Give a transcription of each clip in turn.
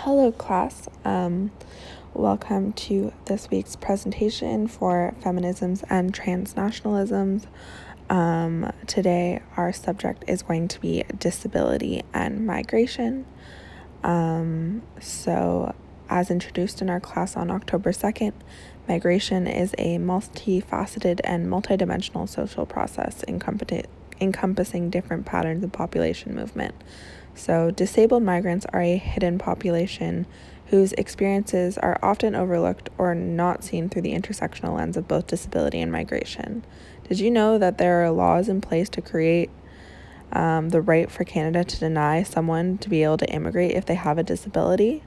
Hello class, welcome to this week's presentation for feminisms and transnationalisms. Today our subject is going to be disability and migration. So as introduced in our class on October 2nd, migration is a multifaceted and multidimensional social process encompassing different patterns of population movement. So disabled migrants are a hidden population whose experiences are often overlooked or not seen through the intersectional lens of both disability and migration. Did you know that there are laws in place to create the right for Canada to deny someone to be able to immigrate if they have a disability?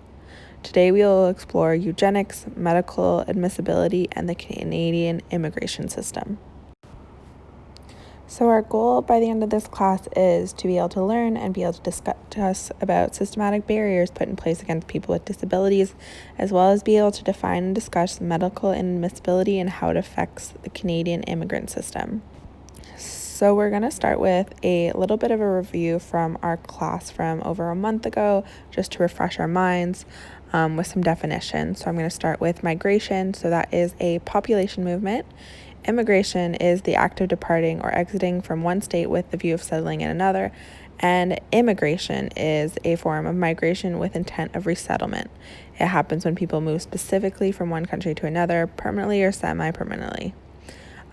Today we will explore eugenics, medical admissibility, and the Canadian immigration system. So our goal by the end of this class is to be able to learn and be able to discuss about systematic barriers put in place against people with disabilities, as well as be able to define and discuss medical inadmissibility and how it affects the Canadian immigrant system. So we're going to start with a little bit of a review from our class from over a month ago, just to refresh our minds with some definitions. So I'm going to start with migration. So that is a population movement. Immigration is the act of departing or exiting from one state with the view of settling in another, and immigration is a form of migration with intent of resettlement. It happens when people move specifically from one country to another, permanently or semi-permanently.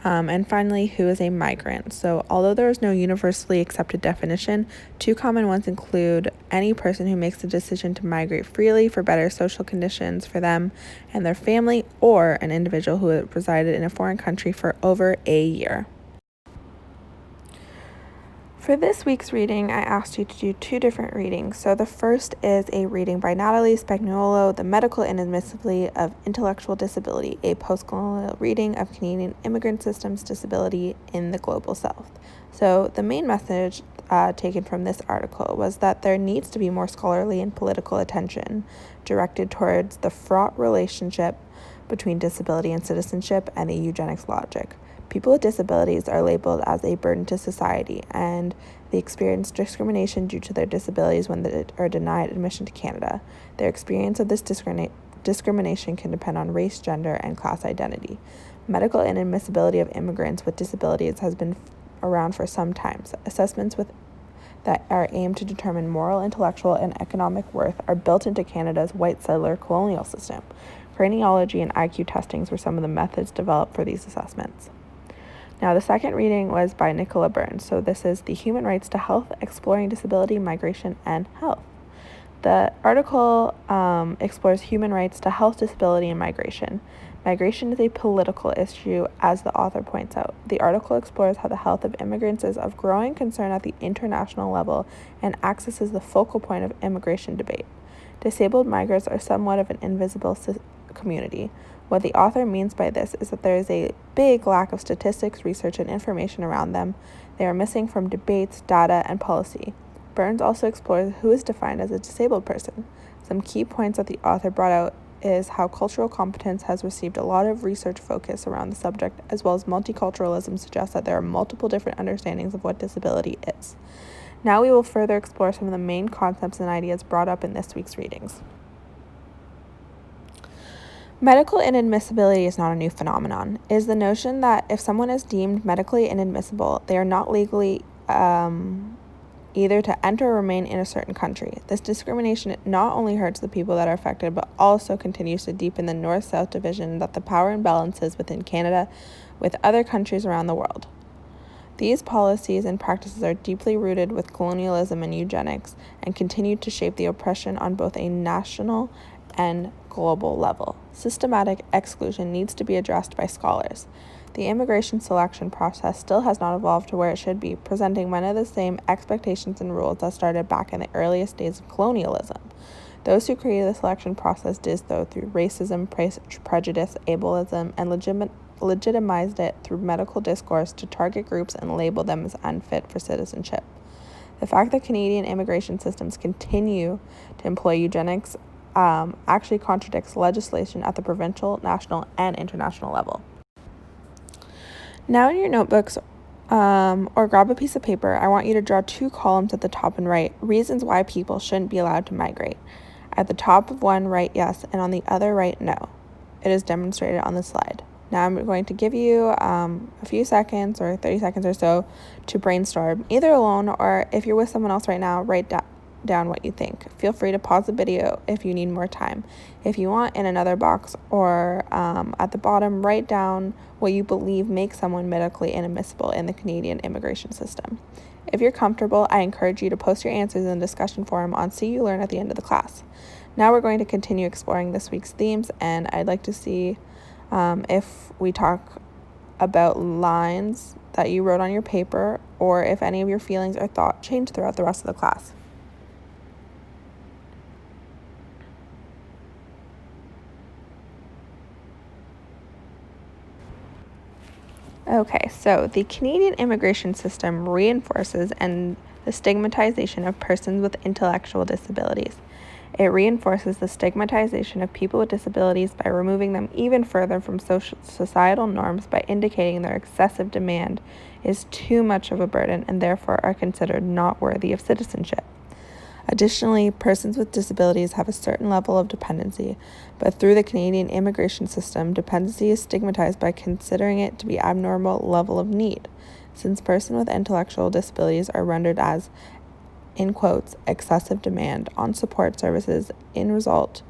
And finally, who is a migrant? So although there is no universally accepted definition, two common ones include any person who makes the decision to migrate freely for better social conditions for them and their family, or an individual who has resided in a foreign country for over a year. For this week's reading, I asked you to do two different readings. So the first is a reading by Natalie Spagnuolo, The Medical Inadmissibility of Intellectual Disability, a post-colonial reading of Canadian immigrant systems disability in the Global South. So the main message taken from this article was that there needs to be more scholarly and political attention directed towards the fraught relationship between disability and citizenship and the eugenics logic. People with disabilities are labeled as a burden to society, and they experience discrimination due to their disabilities when they are denied admission to Canada. Their experience of this discrimination can depend on race, gender, and class identity. Medical inadmissibility of immigrants with disabilities has been around for some time. Assessments that are aimed to determine moral, intellectual, and economic worth are built into Canada's white settler colonial system. Craniology and IQ testings were some of the methods developed for these assessments. Now, the second reading was by Nicola Burns. So this is The Human Rights to Health, Exploring Disability, Migration, and Health. The article explores human rights to health, disability, and migration. Migration is a political issue, as the author points out. The article explores how the health of immigrants is of growing concern at the international level and acts as the focal point of immigration debate. Disabled migrants are somewhat of an invisible community. What the author means by this is that there is a big lack of statistics, research, and information around them. They are missing from debates, data, and policy. Burns also explores who is defined as a disabled person. Some key points that the author brought out is how cultural competence has received a lot of research focus around the subject, as well as multiculturalism suggests that there are multiple different understandings of what disability is. Now we will further explore some of the main concepts and ideas brought up in this week's readings. Medical inadmissibility is not a new phenomenon. It is the notion that if someone is deemed medically inadmissible, they are not legally either to enter or remain in a certain country. This discrimination not only hurts the people that are affected, but also continues to deepen the North-South division that the power imbalances within Canada with other countries around the world. These policies and practices are deeply rooted with colonialism and eugenics and continue to shape the oppression on both a national and global level. Systematic exclusion needs to be addressed by scholars. The immigration selection process still has not evolved to where it should be, presenting many of the same expectations and rules that started back in the earliest days of colonialism. Those who created the selection process did so through racism, prejudice, ableism, and legitimized it through medical discourse to target groups and label them as unfit for citizenship. The fact that Canadian immigration systems continue to employ eugenics actually contradicts legislation at the provincial, national, and international level. Now in your notebooks or grab a piece of paper, I want you to draw two columns at the top and right, reasons why people shouldn't be allowed to migrate. At the top of one, write yes, and on the other, write no. It is demonstrated on the slide. Now I'm going to give you a few seconds or 30 seconds or so to brainstorm, either alone or if you're with someone else right now, write down what you think. Feel free to pause the video if you need more time. If you want, in another box or at the bottom, write down what you believe makes someone medically inadmissible in the Canadian immigration system. If you're comfortable, I encourage you to post your answers in the discussion forum on See You Learn at the end of the class. Now we're going to continue exploring this week's themes, and I'd like to see if we talk about lines that you wrote on your paper, or if any of your feelings or thought change throughout the rest of the class. Okay, so the Canadian immigration system reinforces the stigmatization of persons with intellectual disabilities. It reinforces the stigmatization of people with disabilities by removing them even further from societal norms by indicating their excessive demand is too much of a burden and therefore are considered not worthy of citizenship. Additionally, persons with disabilities have a certain level of dependency, but through the Canadian immigration system, dependency is stigmatized by considering it to be abnormal level of need, since persons with intellectual disabilities are rendered as, in quotes, excessive demand on support services result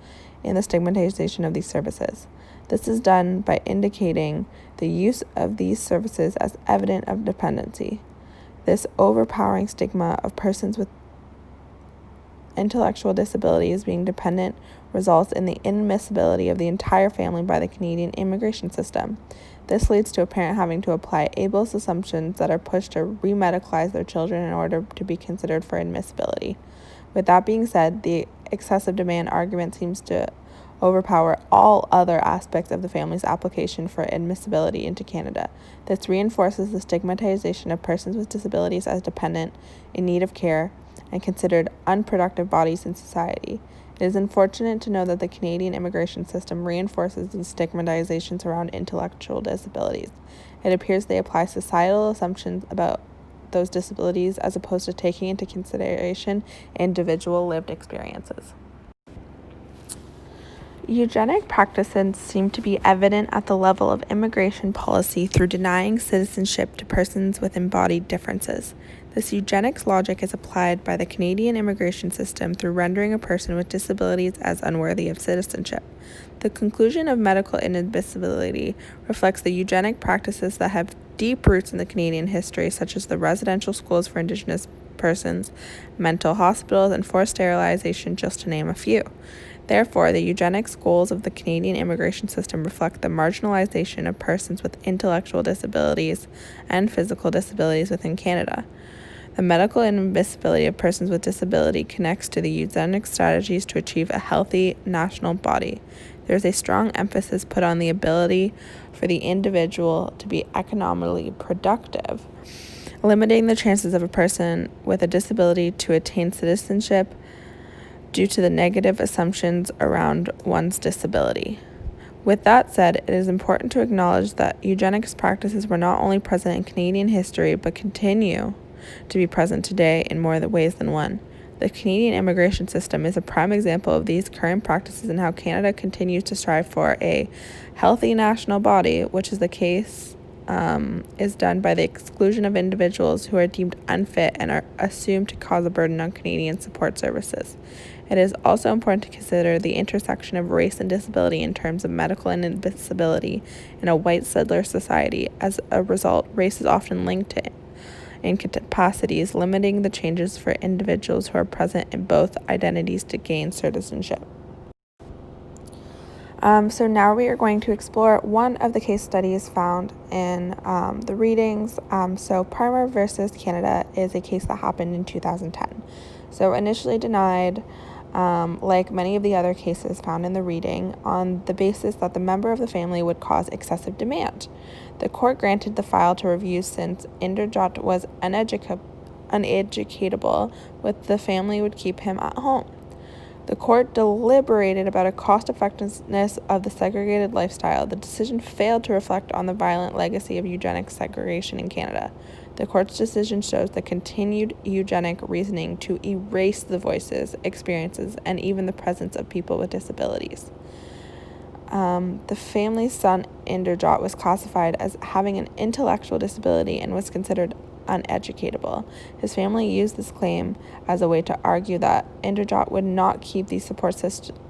in the stigmatization of these services. This is done by indicating the use of these services as evidence of dependency. This overpowering stigma of persons with intellectual disabilities being dependent results in the inadmissibility of the entire family by the Canadian immigration system. This leads to a parent having to apply ableist assumptions that are pushed to remedicalize their children in order to be considered for admissibility. With that being said, the excessive demand argument seems to overpower all other aspects of the family's application for admissibility into Canada. This reinforces the stigmatization of persons with disabilities as dependent, in need of care, and considered unproductive bodies in society. It is unfortunate to know that the Canadian immigration system reinforces these stigmatizations around intellectual disabilities. It appears they apply societal assumptions about those disabilities as opposed to taking into consideration individual lived experiences. Eugenic practices seem to be evident at the level of immigration policy through denying citizenship to persons with embodied differences. This eugenics logic is applied by the Canadian immigration system through rendering a person with disabilities as unworthy of citizenship. The conclusion of medical inadmissibility reflects the eugenic practices that have deep roots in the Canadian history, such as the residential schools for Indigenous persons, mental hospitals, and forced sterilization, just to name a few. Therefore, the eugenics goals of the Canadian immigration system reflect the marginalization of persons with intellectual disabilities and physical disabilities within Canada. The medical inadmissibility of persons with disability connects to the eugenics strategies to achieve a healthy national body. There is a strong emphasis put on the ability for the individual to be economically productive, limiting the chances of a person with a disability to attain citizenship due to the negative assumptions around one's disability. With that said, it is important to acknowledge that eugenics practices were not only present in Canadian history, but continue to be present today in more ways than one. The Canadian immigration system is a prime example of these current practices and how Canada continues to strive for a healthy national body, which is the case is done by the exclusion of individuals who are deemed unfit and are assumed to cause a burden on Canadian support services. It is also important to consider the intersection of race and disability in terms of medical inadmissibility in a white settler society. As a result, race is often linked to incapacities, limiting the changes for individuals who are present in both identities to gain citizenship. So now we are going to explore one of the case studies found in the readings. So Parmer versus Canada is a case that happened in 2010. So initially denied, like many of the other cases found in the reading, on the basis that the member of the family would cause excessive demand. The court granted the file to review since Inderjot was uneducatable, with the family would keep him at home. The court deliberated about a cost-effectiveness of the segregated lifestyle. The decision failed to reflect on the violent legacy of eugenic segregation in Canada. The court's decision shows the continued eugenic reasoning to erase the voices, experiences, and even the presence of people with disabilities. The family's son, Inderjot, was classified as having an intellectual disability and was considered uneducatable. His family used this claim as a way to argue that Inderjot would not keep these support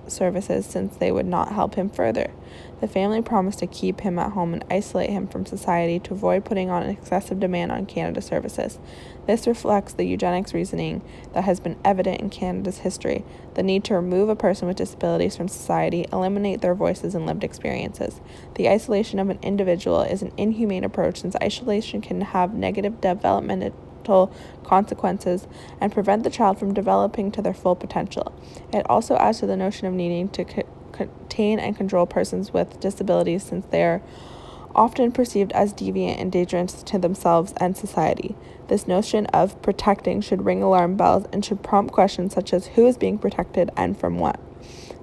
services since they would not help him further. The family promised to keep him at home and isolate him from society to avoid putting on an excessive demand on Canada services. This reflects the eugenics reasoning that has been evident in Canada's history, the need to remove a person with disabilities from society, eliminate their voices and lived experiences. The isolation of an individual is an inhumane approach since isolation can have negative developmental consequences and prevent the child from developing to their full potential. It also adds to the notion of needing to contain and control persons with disabilities since they are often perceived as deviant and dangerous to themselves and society. This notion of protecting should ring alarm bells and should prompt questions such as who is being protected and from what.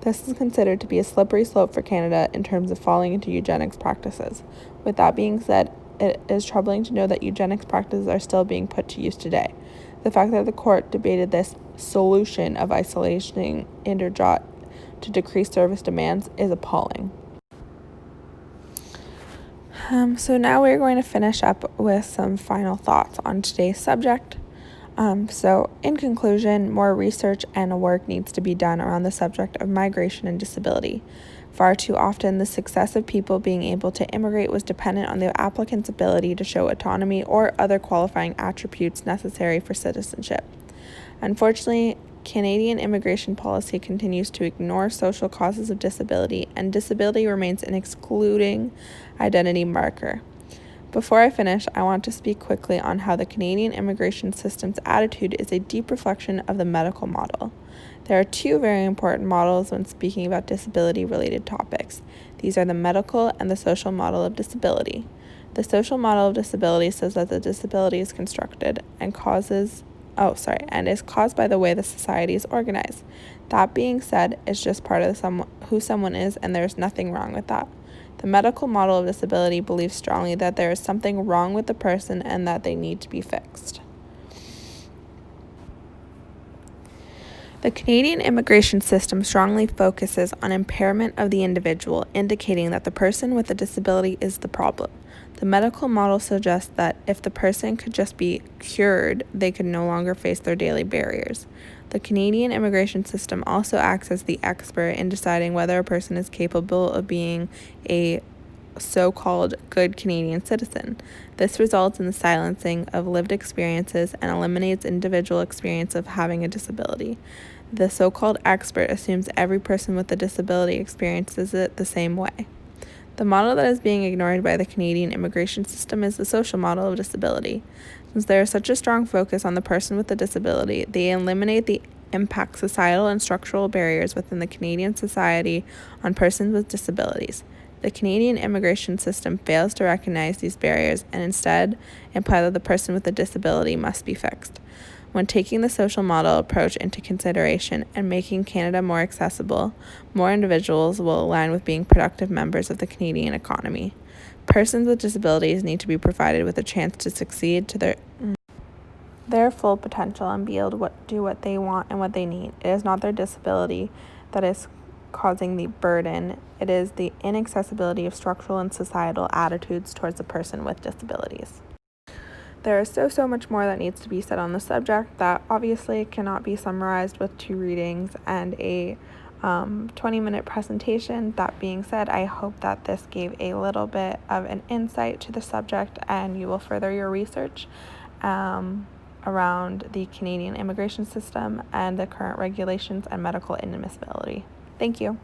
This is considered to be a slippery slope for Canada in terms of falling into eugenics practices. With that being said, it is troubling to know that eugenics practices are still being put to use today. The fact that the court debated this solution of isolating Inderjot to decrease service demands is appalling. So now we're going to finish up with some final thoughts on today's subject. So in conclusion, more research and work needs to be done around the subject of migration and disability. Far too often, the success of people being able to immigrate was dependent on the applicant's ability to show autonomy or other qualifying attributes necessary for citizenship. Unfortunately, Canadian immigration policy continues to ignore social causes of disability, and disability remains an excluding identity marker. Before I finish, I want to speak quickly on how the Canadian immigration system's attitude is a deep reflection of the medical model. There are two very important models when speaking about disability-related topics. These are the medical and the social model of disability. The social model of disability says that the disability is constructed and is caused by the way the society is organized. That being said, it's just part of who someone is, and there's nothing wrong with that. The medical model of disability believes strongly that there is something wrong with the person and that they need to be fixed. The Canadian immigration system strongly focuses on impairment of the individual, indicating that the person with a disability is the problem. The medical model suggests that if the person could just be cured, they could no longer face their daily barriers. The Canadian immigration system also acts as the expert in deciding whether a person is capable of being a so-called good Canadian citizen. This results in the silencing of lived experiences and eliminates individual experience of having a disability. The so-called expert assumes every person with a disability experiences it the same way. The model that is being ignored by the Canadian immigration system is the social model of disability. Since there is such a strong focus on the person with a disability, they eliminate the impact societal and structural barriers within the Canadian society on persons with disabilities. The Canadian immigration system fails to recognize these barriers and instead imply that the person with a disability must be fixed. When taking the social model approach into consideration and making Canada more accessible, more individuals will align with being productive members of the Canadian economy. Persons with disabilities need to be provided with a chance to succeed to their full potential and be able to do what they want and what they need. It is not their disability that is causing the burden. It is the inaccessibility of structural and societal attitudes towards a person with disabilities. There is so much more that needs to be said on the subject that obviously cannot be summarized with 2 readings and a 20-minute presentation. That being said, I hope that this gave a little bit of an insight to the subject and you will further your research around the Canadian immigration system and the current regulations and medical inadmissibility. Thank you.